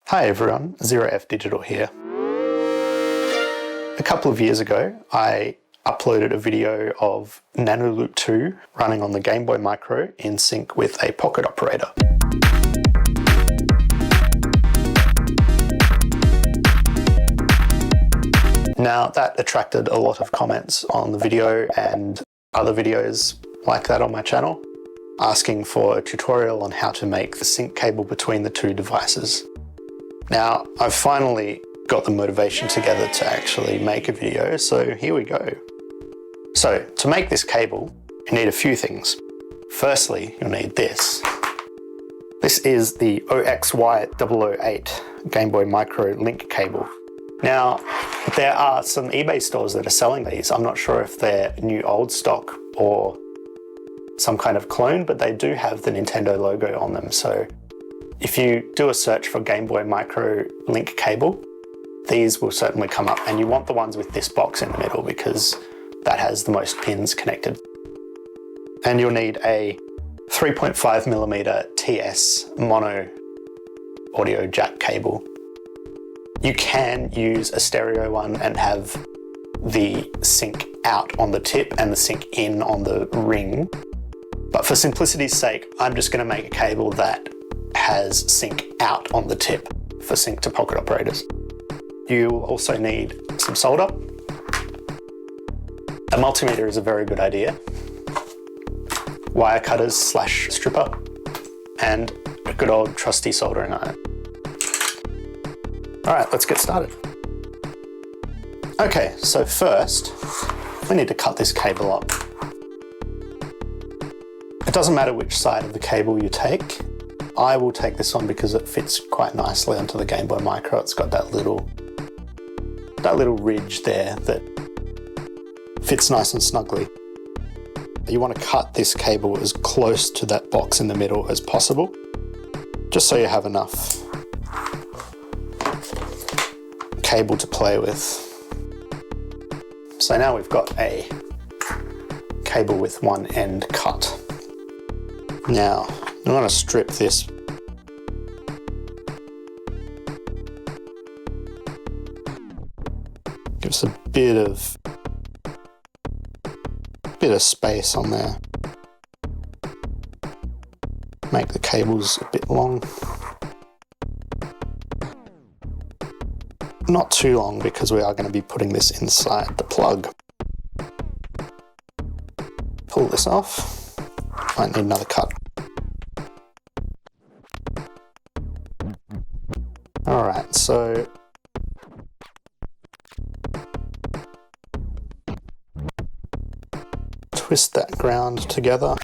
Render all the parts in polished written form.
Hi everyone, 0F Digital here. A couple of years ago, I uploaded a video of Nanoloop 2 running on the Game Boy Micro in sync with a pocket operator. Now that attracted a lot of comments on the video and other videos like that on my channel, asking for a tutorial on how to make the sync cable between the two devices. Now, I've finally got the motivation together to actually make a video, so here we go. So, to make this cable, you need a few things. Firstly, you'll need this. This is the OXY008 Game Boy Micro link cable. Now, there are some eBay stores that are selling these. I'm not sure if they're new old stock or some kind of clone, but they do have the Nintendo logo on them, so if you do a search for Game Boy Micro link cable, these will certainly come up, and you want the ones with this box in the middle because that has the most pins connected. And you'll need a 3.5mm TS mono audio jack cable. You can use a stereo one and have the sync out on the tip and the sync in on the ring, but for simplicity's sake, I'm just going to make a cable that has sync out on the tip for sync to pocket operators. You'll also need some solder. A multimeter is a very good idea. Wire cutters / stripper, and a good old trusty soldering iron. All right, let's get started. Okay, so first, we need to cut this cable up. It doesn't matter which side of the cable you take. I will take this one because it fits quite nicely onto the Game Boy Micro. It's got that little ridge there that fits nice and snugly. You want to cut this cable as close to that box in the middle as possible, just so you have enough cable to play with. So now we've got a cable with one end cut. Now, I'm going to strip this. Gives a bit of space on there. Make the cables a bit long. Not too long because we are going to be putting this inside the plug. Pull this off. Might need another cut. Alright, so twist that ground together.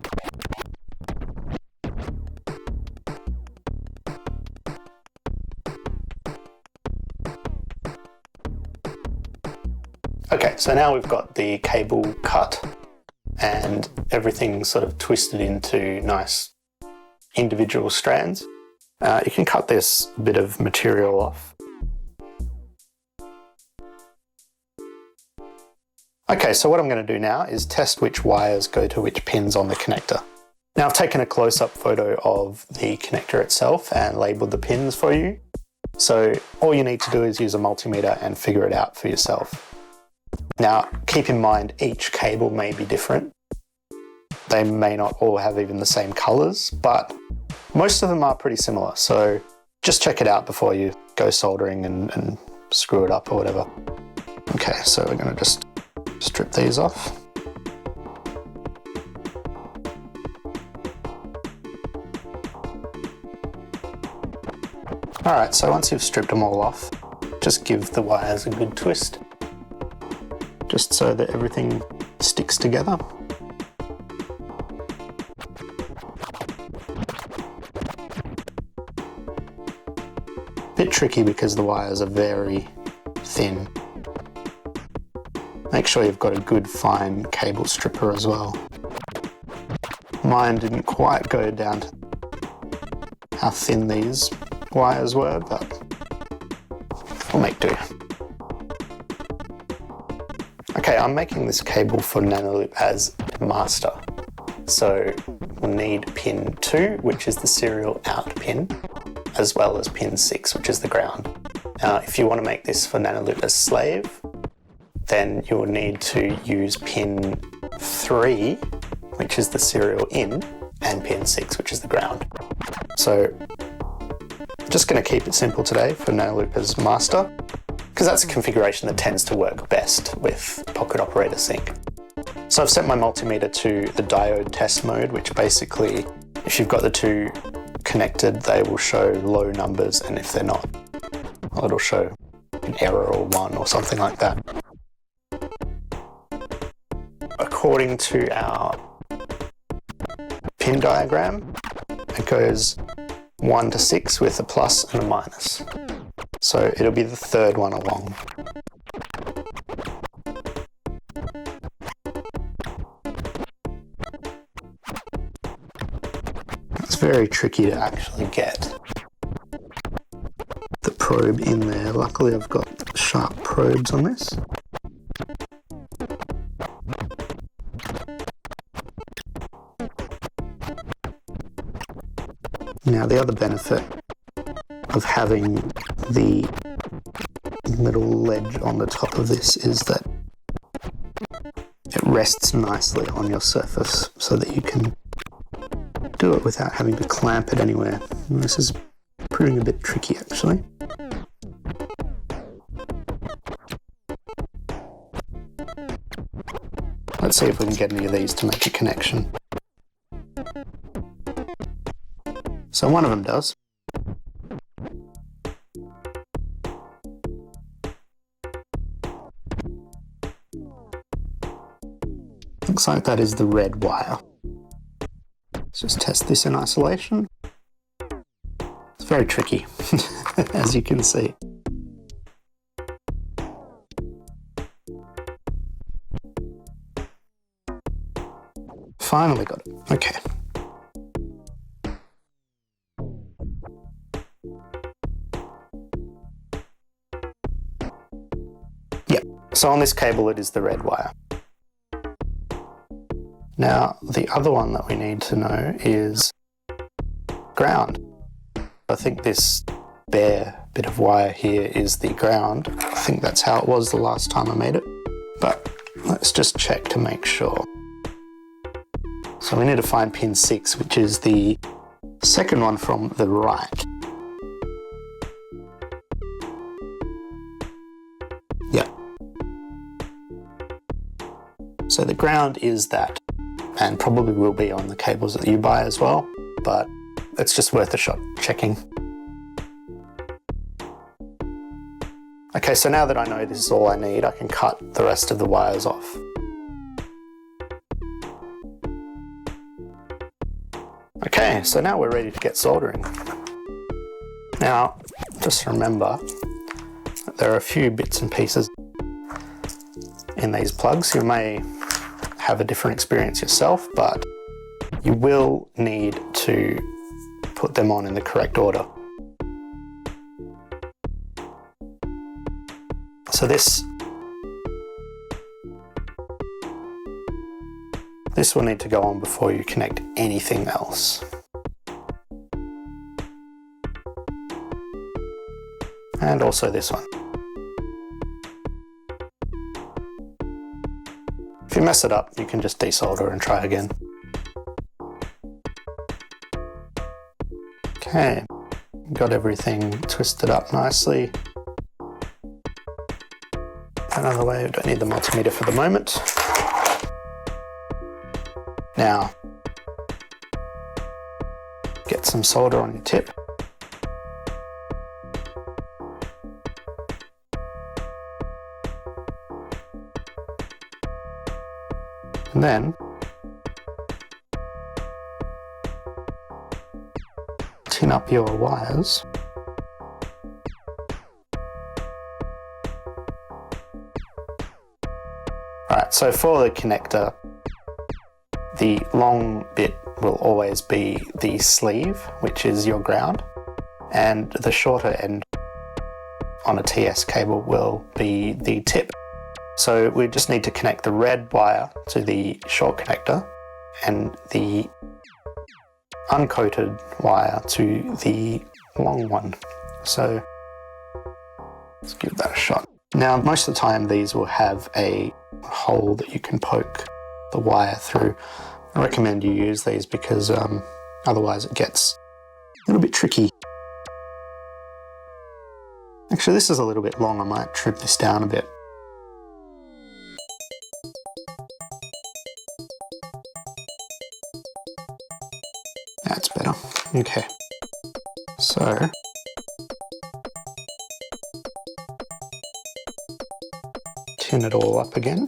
Okay, so now we've got the cable cut and everything sort of twisted into nice individual strands. You can cut this bit of material off. Okay, so what I'm going to do now is test which wires go to which pins on the connector. Now I've taken a close-up photo of the connector itself and labelled the pins for you. So all you need to do is use a multimeter and figure it out for yourself. Now keep in mind each cable may be different. They may not all have even the same colours, but most of them are pretty similar, so just check it out before you go soldering and screw it up or whatever. Okay, so we're going to just strip these off. Alright, so once you've stripped them all off, just give the wires a good twist, just so that everything sticks together. Bit tricky because the wires are very thin. Make sure you've got a good fine cable stripper as well. Mine didn't quite go down to how thin these wires were, but we'll make do. Okay, I'm making this cable for Nanoloop as master. So we'll need pin 2, which is the serial out pin, as well as pin 6, which is the ground. Now, if you want to make this for Nanoloop as slave, then you'll need to use pin 3, which is the serial in, and pin 6, which is the ground. So just going to keep it simple today for Nanoloop as master, because that's a configuration that tends to work best with Pocket Operator Sync. So I've set my multimeter to the diode test mode, which basically, if you've got the two connected, they will show low numbers, and if they're not, well, it'll show an error or 1 or something like that. According to our pin diagram, it goes 1 to 6 with a plus and a minus. So it'll be the third one along. It's very tricky to actually get the probe in there. Luckily I've got sharp probes on this. Now the other benefit of having the little ledge on the top of this is that it rests nicely on your surface so that you can do it without having to clamp it anywhere. And this is proving a bit tricky actually. Let's see if we can get any of these to make a connection. So one of them does. Looks like that is the red wire. Let's just test this in isolation. It's very tricky, as you can see. Finally got it. Okay. Yep. So on this cable it is the red wire. Now, the other one that we need to know is ground. I think this bare bit of wire here is the ground. I think that's how it was the last time I made it, but let's just check to make sure. So we need to find pin 6, which is the second one from the right. Yep. So the ground is that, and probably will be on the cables that you buy as well, but it's just worth a shot checking. Okay, so now that I know this is all I need, I can cut the rest of the wires off. Okay, so now we're ready to get soldering. Now, just remember that there are a few bits and pieces in these plugs. You may have a different experience yourself, but you will need to put them on in the correct order. So this will need to go on before you connect anything else. And also this one. If you mess it up, you can just desolder and try again. Okay, got everything twisted up nicely. Another way, I don't need the multimeter for the moment. Now, get some solder on your tip. And then tin up your wires. Alright, so for the connector, the long bit will always be the sleeve, which is your ground, and the shorter end on a TS cable will be the tip. So we just need to connect the red wire to the short connector and the uncoated wire to the long one. So let's give that a shot. Now, most of the time these will have a hole that you can poke the wire through. I recommend you use these because otherwise it gets a little bit tricky. Actually, this is a little bit long. I might trim this down a bit. That's better. Okay. So tin it all up again.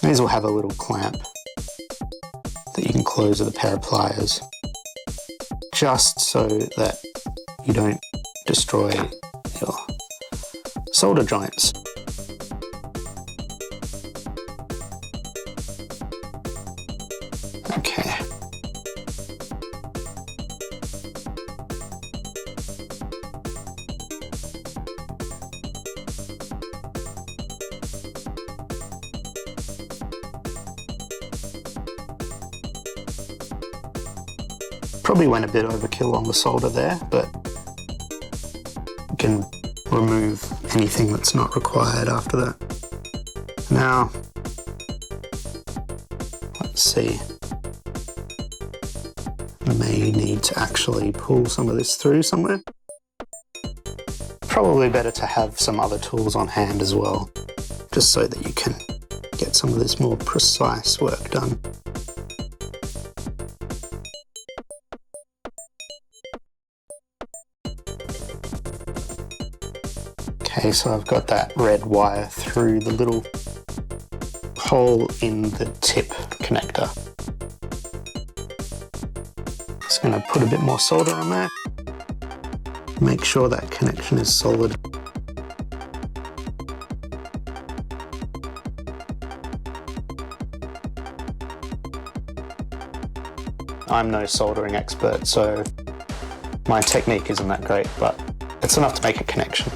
These will have a little clamp that you can close with a pair of pliers, just so that you don't destroy your solder joints. Okay. Probably went a bit overkill on the solder there, but you can remove anything that's not required after that. Now, let's see. May need to actually pull some of this through somewhere. Probably better to have some other tools on hand as well, just so that you can get some of this more precise work done. Okay, so I've got that red wire through the little hole in the tip connector. Just going to put a bit more solder on there. Make sure that connection is solid. I'm no soldering expert, so my technique isn't that great, but it's enough to make a connection.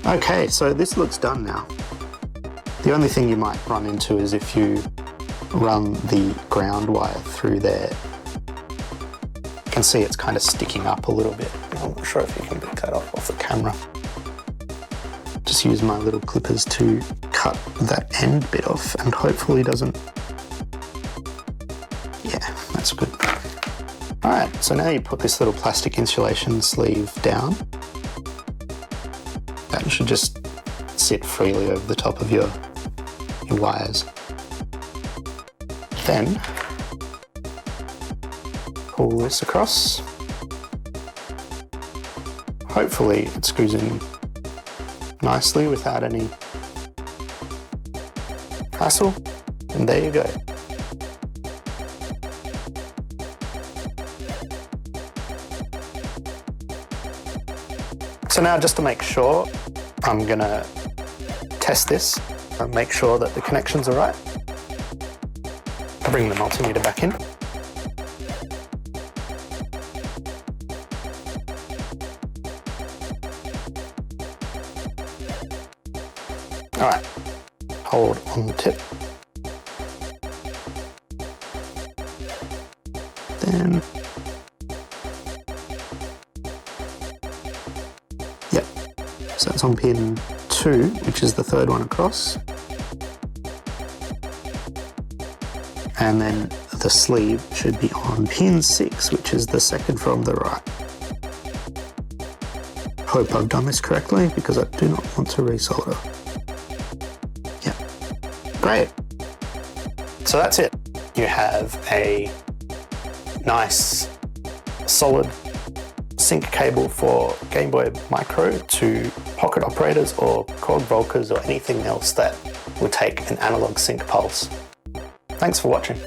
Okay, so this looks done now. The only thing you might run into is if you run the ground wire through there. You can see it's kind of sticking up a little bit. I'm not sure if you can pick that off the camera. Just use my little clippers to cut that end bit off and hopefully doesn't... Yeah, that's good. All right, so now you put this little plastic insulation sleeve down. That should just sit freely over the top of your wires. Then pull this across. Hopefully it screws in nicely without any hassle. And there you go. So now, just to make sure, I'm gonna test this and make sure that the connections are right. I'll bring the multimeter back in. All right, hold on the tip. Then, yep, so it's on pin 2, which is the third one across. And then the sleeve should be on pin 6, which is the second from the right. Hope I've done this correctly because I do not want to resolder. Yeah, great. So that's it. You have a nice solid sync cable for Game Boy Micro to pocket operators or Korg Volcas or anything else that would take an analog sync pulse. Thanks for watching.